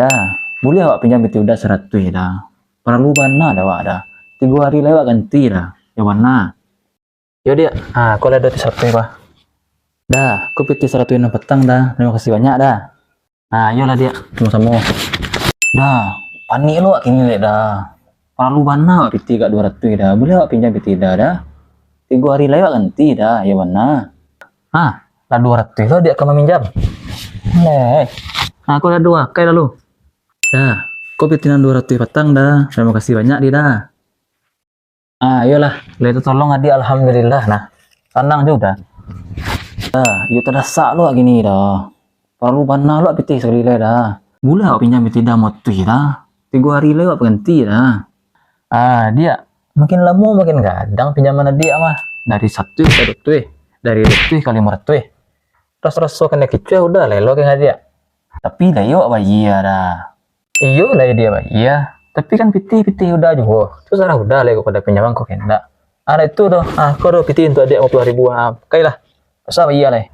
Dah, boleh awak pinjam itu udah 100 dah. Perlu mana dah awak dah. 3 hari lewat ganti dah. Yang mana? Yo dia, aku ada 100 pak. Dah, aku PT 100 petang dah. Terima kasih banyak dah. Yolah dia, sama-sama. Dah, panik lu kini lek dah. Perlu mana awak PT kat 200 dah. Boleh awak pinjam PT dah. 3 hari lewat ganti dah. Yang mana? Lah 200 lo dia akan meminjam. Leh. Aku ada 2, kayak lalu. Dah, kau petinan 200 petang dah. Terima kasih banyak dia dah. Yolah, itu tolong adik alhamdulillah. Nah, tenang juga. Yo terdesak lu gini dah. Perlu mana lu piti sekali dah. Boleh aku pinjam piti dah motu dah. 3 hari lewat ganti dah. Dia makin lama makin kadang pinjaman dia mah dari 1 ke 2, dari 2 ke 500. Terus so kena kicau udah lelo kayak dia. Tapi dah yuk bayi dah. Iyo lah dia pak, iya. Tapi kan piti udah juga. Terus udah lah pada pinjaman kok kena. Itu doh. Kau doh piti untuk adik 50 ribu. Kailah. Usah iya lah.